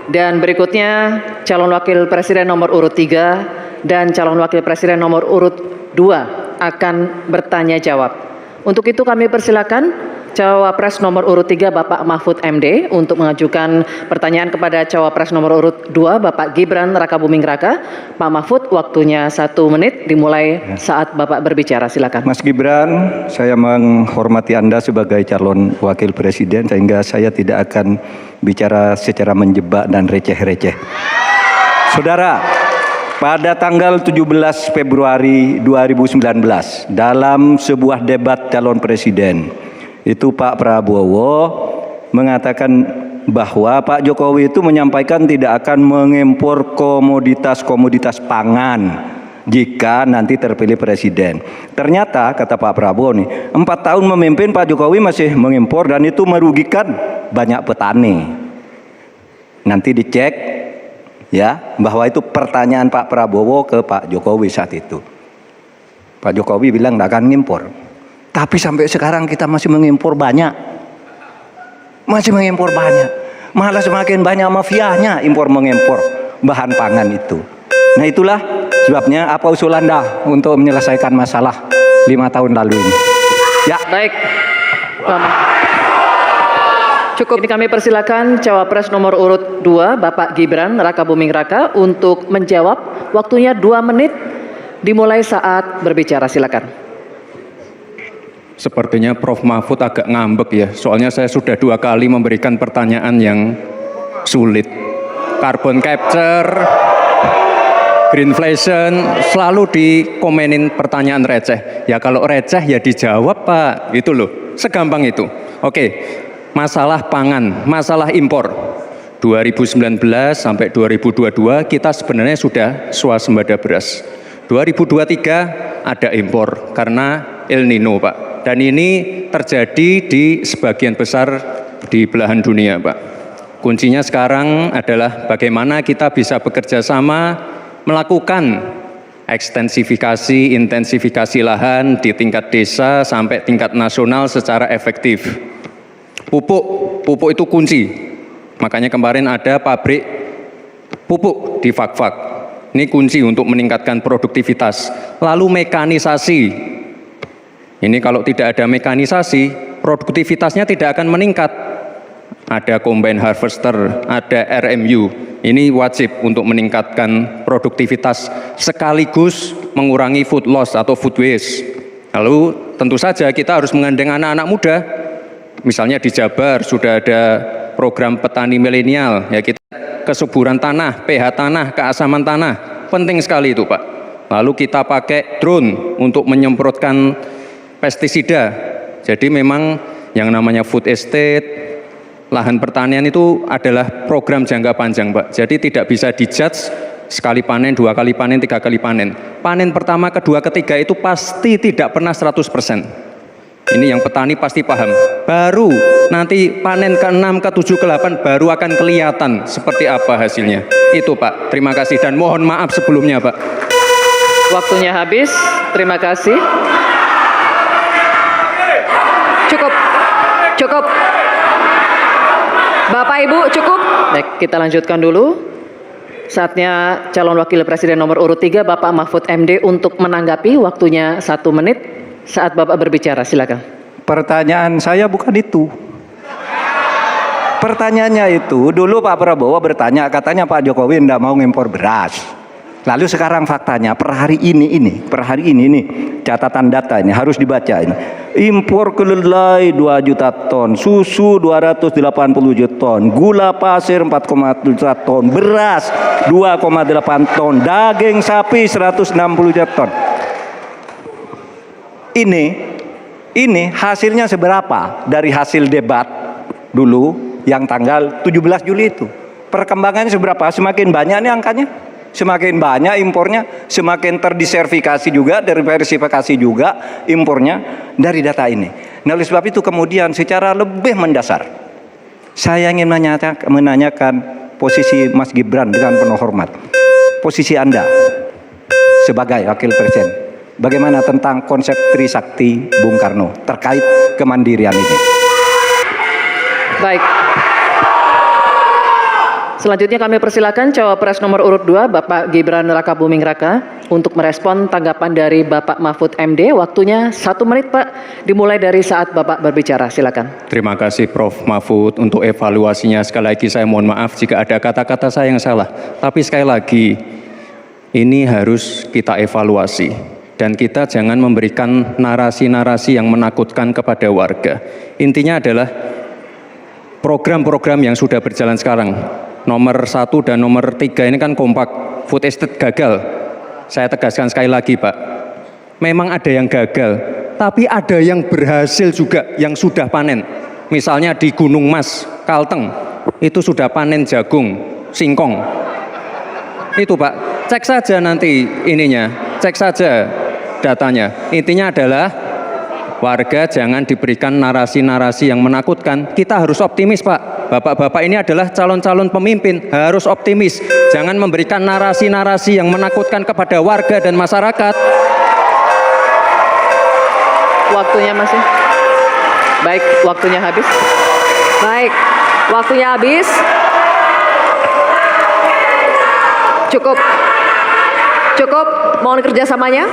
Dan berikutnya calon wakil presiden nomor urut 3 dan calon wakil presiden nomor urut 2 akan bertanya jawab. Untuk itu kami persilakan Cawapres nomor urut 3 Bapak Mahfud MD untuk mengajukan pertanyaan kepada Cawapres nomor urut 2 Bapak Gibran Rakabuming Raka. Pak Mahfud, waktunya 1 menit dimulai saat Bapak berbicara. Silakan. Mas Gibran, saya menghormati Anda sebagai calon wakil presiden sehingga saya tidak akan bicara secara menjebak dan receh-receh. Saudara, pada tanggal 17 Februari 2019 dalam sebuah debat calon presiden itu Pak Prabowo mengatakan bahwa Pak Jokowi itu menyampaikan tidak akan mengimpor komoditas-komoditas pangan jika nanti terpilih presiden. Ternyata kata Pak Prabowo nih, 4 tahun memimpin Pak Jokowi masih mengimpor dan itu merugikan banyak petani. Nanti dicek ya bahwa itu pertanyaan Pak Prabowo ke Pak Jokowi saat itu. Pak Jokowi bilang tidak akan ngimpor. Tapi sampai sekarang kita masih mengimpor banyak. Masih mengimpor banyak. Malah semakin banyak mafianya impor mengimpor bahan pangan itu. Nah itulah sebabnya apa usul Anda untuk menyelesaikan masalah 5 tahun lalu ini. Ya. Baik. Cukup. Ini kami persilakan Cawapres nomor urut 2 Bapak Gibran Rakabuming Raka untuk menjawab. Waktunya 2 menit dimulai saat berbicara. Silakan. Sepertinya Prof. Mahfud agak ngambek ya, soalnya saya sudah 2 kali memberikan pertanyaan yang sulit. Carbon capture, greenflation, selalu dikomenin pertanyaan receh. Ya kalau receh ya dijawab Pak, gitu loh, segampang itu. Oke, masalah pangan, masalah impor. 2019 sampai 2022 kita sebenarnya sudah swasembada beras. 2023 ada impor karena El Nino Pak. Dan ini terjadi di sebagian besar di belahan dunia Pak. Kuncinya sekarang adalah bagaimana kita bisa bekerja sama melakukan ekstensifikasi, intensifikasi lahan di tingkat desa sampai tingkat nasional secara efektif. Pupuk itu kunci. Makanya kemarin ada pabrik pupuk di Fak-Fak. Ini kunci untuk meningkatkan produktivitas. Lalu mekanisasi. Ini kalau tidak ada mekanisasi, produktivitasnya tidak akan meningkat. Ada combine harvester, ada RMU. Ini wajib untuk meningkatkan produktivitas sekaligus mengurangi food loss atau food waste. Lalu tentu saja kita harus menggandeng anak-anak muda. Misalnya di Jabar sudah ada program petani milenial, ya kita kesuburan tanah, pH tanah, keasaman tanah, penting sekali itu Pak. Lalu kita pakai drone untuk menyemprotkan pestisida. Jadi memang yang namanya food estate, lahan pertanian itu adalah program jangka panjang Pak. Jadi tidak bisa dijudge sekali panen, 2 kali panen, 3 kali panen. Panen pertama, kedua, ketiga itu pasti tidak pernah 100%. Ini yang petani pasti paham. Baru nanti panen ke-6, ke-7, ke-8 baru akan kelihatan seperti apa hasilnya. Itu Pak, terima kasih dan mohon maaf sebelumnya Pak. Waktunya habis, terima kasih. Cukup. Bapak Ibu cukup. Baik, kita lanjutkan dulu. Saatnya calon wakil presiden nomor urut 3 Bapak Mahfud MD untuk menanggapi. Waktunya 1 menit saat Bapak berbicara. Silakan. Pertanyaan saya bukan itu. Pertanyaannya itu dulu Pak Prabowo bertanya, katanya Pak Jokowi tidak mau ngimpor beras. Lalu sekarang faktanya per hari ini catatan data ini harus dibaca ini. Impor kedelai 2 juta ton, susu 280 juta ton, gula pasir 4,1 juta ton, beras 2,8 ton, daging sapi 160 juta ton. Ini hasilnya seberapa dari hasil debat dulu yang tanggal 17 Juli itu. Perkembangannya seberapa? Semakin banyak nih angkanya. Semakin banyak impornya, semakin terdiversifikasi juga, diversifikasi juga impornya dari data ini. Nah, oleh sebab itu kemudian secara lebih mendasar, saya ingin menanyakan posisi Mas Gibran dengan penuh hormat. Posisi Anda sebagai wakil presiden, bagaimana tentang konsep Trisakti Bung Karno terkait kemandirian ini? Baik. Selanjutnya kami persilakan cawapres nomor urut 2 Bapak Gibran Rakabuming Raka untuk merespon tanggapan dari Bapak Mahfud MD. Waktunya 1 menit Pak, dimulai dari saat Bapak berbicara. Silakan. Terima kasih Prof. Mahfud untuk evaluasinya. Sekali lagi saya mohon maaf jika ada kata-kata saya yang salah. Tapi sekali lagi, ini harus kita evaluasi. Dan kita jangan memberikan narasi-narasi yang menakutkan kepada warga. Intinya adalah program-program yang sudah berjalan sekarang. Nomor 1 dan nomor 3 ini kan kompak. Food estate gagal. Saya tegaskan sekali lagi Pak. Memang ada yang gagal. Tapi ada yang berhasil juga yang sudah panen. Misalnya di Gunung Mas, Kalteng. Itu sudah panen jagung, singkong. Itu Pak. Cek saja nanti ininya. Cek saja datanya. Intinya adalah warga jangan diberikan narasi-narasi yang menakutkan. Kita harus optimis Pak. Bapak-bapak ini adalah calon-calon pemimpin, harus optimis. Jangan memberikan narasi-narasi yang menakutkan kepada warga dan masyarakat. Waktunya masih. Baik, waktunya habis. Baik, waktunya habis. Cukup. Cukup, mohon kerjasamanya.